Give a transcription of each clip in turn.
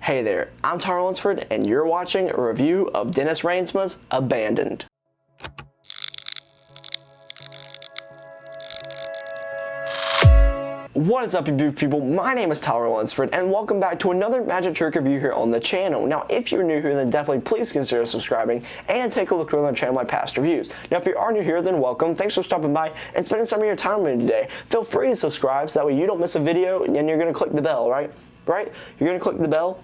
Hey there, I'm Tyler Lunsford, and you're watching a review of Dennis Reinsma's Abandoned. What is up, you beautiful people? My name is Tyler Lunsford, and welcome back to another magic trick review here on the channel. Now, if you're new here, then definitely please consider subscribing and take a look around the channel, my past reviews. Now, if you are new here, then welcome. Thanks for stopping by and spending some of your time with me today. Feel free to subscribe so that way you don't miss a video, and you're going to click the bell, right? You're going to click the bell.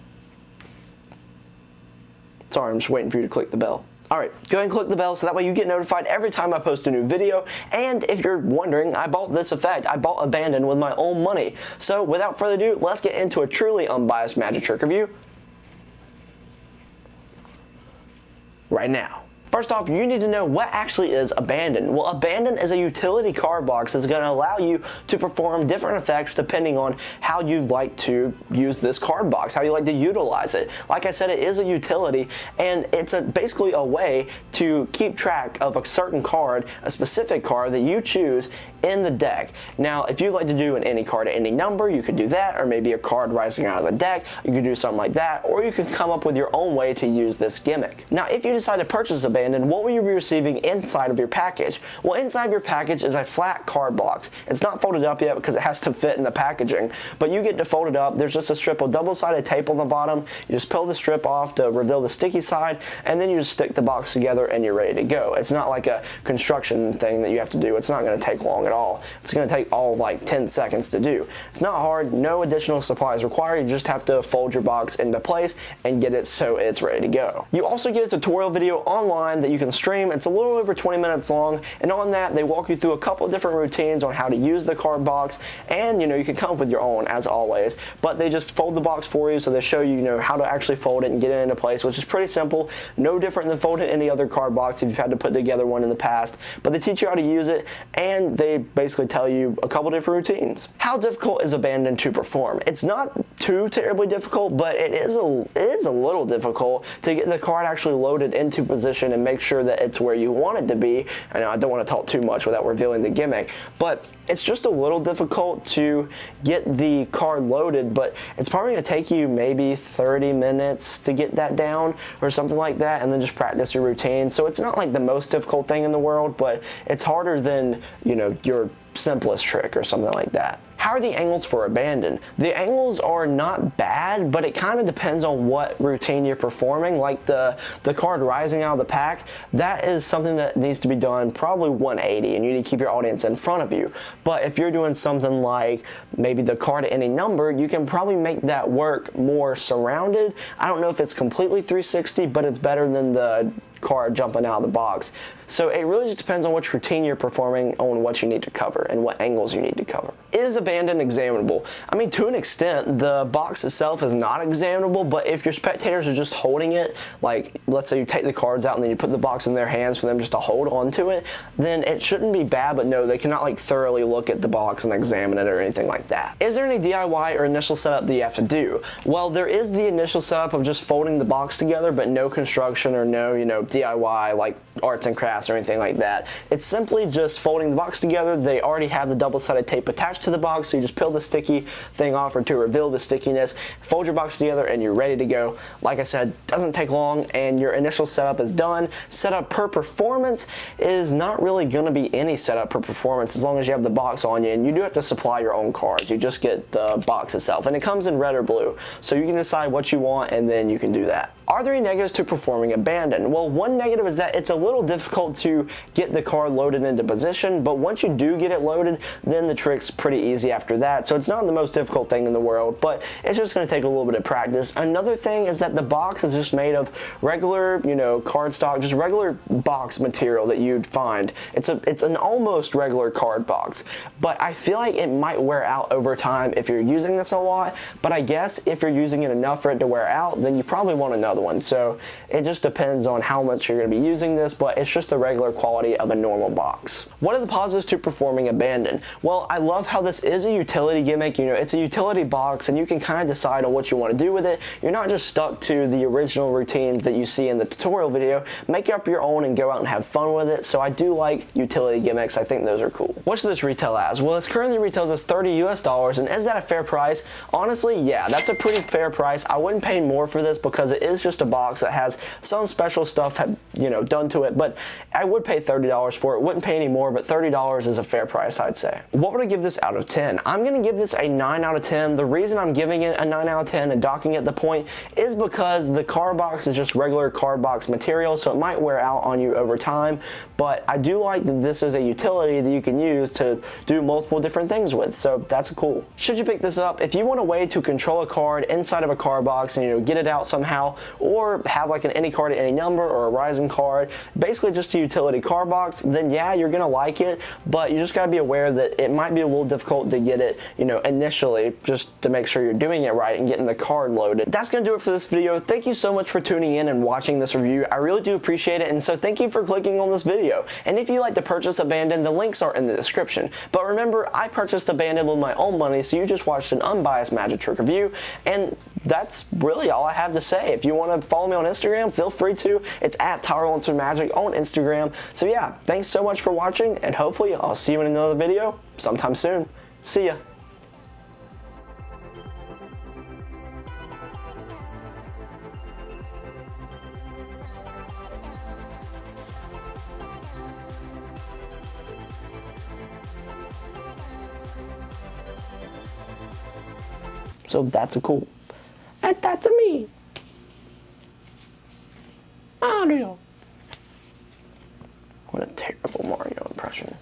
Sorry, I'm just waiting for you to click the bell. Alright, go ahead and click the bell so that way you get notified every time I post a new video. And if you're wondering, I bought this effect. I bought Abandoned with my own money. So without further ado, let's get into a truly unbiased magic trick review right now. First off, you need to know what actually is Abandoned. Well, Abandoned is a utility card box that's going to allow you to perform different effects depending on how you'd like to use this card box, how you like to utilize it. Like I said, it is a utility, and it's basically a way to keep track of a certain card, a specific card that you choose in the deck. Now, if you'd like to do any card at any number, you could do that, or maybe a card rising out of the deck, you could do something like that, or you could come up with your own way to use this gimmick. Now, if you decide to purchase Abandoned, what will you be receiving inside of your package? Well, inside of your package is a flat card box. It's not folded up yet because it has to fit in the packaging, but you get to fold it up. There's just a strip of double-sided tape on the bottom. You just peel the strip off to reveal the sticky side, and then you just stick the box together and you're ready to go. It's not like a construction thing that you have to do. It's not going to take long at all. It's going to take all of like 10 seconds to do. It's not hard. No additional supplies required. You just have to fold your box into place and get it so it's ready to go. You also get a tutorial video online that you can stream. It's a little over 20 minutes long, and on that they walk you through a couple of different routines on how to use the card box, and you can come up with your own as always, but they just fold the box for you, so they show you how to actually fold it and get it into place, which is pretty simple. No different than folding any other card box if you've had to put together one in the past, but they teach you how to use it, and they basically tell you a couple different routines. How difficult is Abandoned to perform? It's not too terribly difficult, but it is a little difficult to get the card actually loaded into position and make sure that it's where you want it to be. I know I don't want to talk too much without revealing the gimmick, but it's just a little difficult to get the card loaded, but it's probably going to take you maybe 30 minutes to get that down or something like that, and then just practice your routine. So it's not like the most difficult thing in the world, but it's harder than your simplest trick or something like that. How are the angles for Abandoned? The angles are not bad, but it kind of depends on what routine you're performing. Like the card rising out of the pack, that is something that needs to be done probably 180, and you need to keep your audience in front of you. But if you're doing something like maybe the card at any number, you can probably make that work more surrounded. I don't know if it's completely 360, but it's better than the card jumping out of the box. So it really just depends on which routine you're performing, on what you need to cover and what angles you need to cover. Is Abandoned examinable? I mean, to an extent, the box itself is not examinable, but if your spectators are just holding it, like let's say you take the cards out and then you put the box in their hands for them just to hold onto it, then it shouldn't be bad, but no, they cannot like thoroughly look at the box and examine it or anything like that. Is there any DIY or initial setup that you have to do? Well, there is the initial setup of just folding the box together, but no construction or no, DIY like arts and crafts or anything like that. It's simply just folding the box together. They already have the double-sided tape attached to the box, so you just peel the sticky thing off or to reveal the stickiness, fold your box together, and you're ready to go. Like I said, doesn't take long, and your initial setup is done. Setup per performance is not really going to be any setup per performance as long as you have the box on you, and you do have to supply your own cards. You just get the box itself, and it comes in red or blue, so you can decide what you want, and then you can do that. Are there any negatives to performing Abandoned? Well, one negative is that it's a little difficult to get the card loaded into position, but once you do get it loaded, then the trick's pretty easy after that. So it's not the most difficult thing in the world, but it's just going to take a little bit of practice. Another thing is that the box is just made of regular, cardstock, just regular box material that you'd find. It's an almost regular card box, but I feel like it might wear out over time if you're using this a lot, but I guess if you're using it enough for it to wear out, then you probably want another other one. So it just depends on how much you're going to be using this, but it's just the regular quality of a normal box. What are the positives to performing Abandoned? Well, I love how this is a utility gimmick. You know, it's a utility box and you can kind of decide on what you want to do with it. You're not just stuck to the original routines that you see in the tutorial video. Make up your own and go out and have fun with it. So I do like utility gimmicks. I think those are cool. What should this retail as? Well, this currently retails as $30 US, and is that a fair price? Honestly, yeah, that's a pretty fair price. I wouldn't pay more for this because it is just a box that has some special stuff, you know, done to it, but I would pay $30 for it. Wouldn't pay any more, but $30 is a fair price, I'd say. What would I give this out of 10? I'm going to give this a 9 out of 10. The reason I'm giving it a 9 out of 10 and docking it the point is because the card box is just regular card box material, so it might wear out on you over time, but I do like that this is a utility that you can use to do multiple different things with, so that's cool. Should you pick this up? If you want a way to control a card inside of a card box and, you know, get it out somehow, or have like an any card at any number or a rising card, basically just a utility card box, then yeah, you're gonna like it, but you just gotta be aware that it might be a little difficult to get it, you know, initially, just to make sure you're doing it right and getting the card loaded. That's gonna do it for this video. Thank you so much for tuning in and watching this review. I really do appreciate it, and so thank you for clicking on this video. And if you'd like to purchase Abandoned, the links are in the description. But remember, I purchased Abandoned with my own money, so you just watched an unbiased magic trick review, and that's really all I have to say. If you want to follow me on Instagram, feel free to. It's at TylerLunsfordMagic on Instagram. So yeah, thanks so much for watching, and hopefully I'll see you in another video sometime soon. See ya. So that's a cool. And that's a me. Mario. What a terrible Mario impression.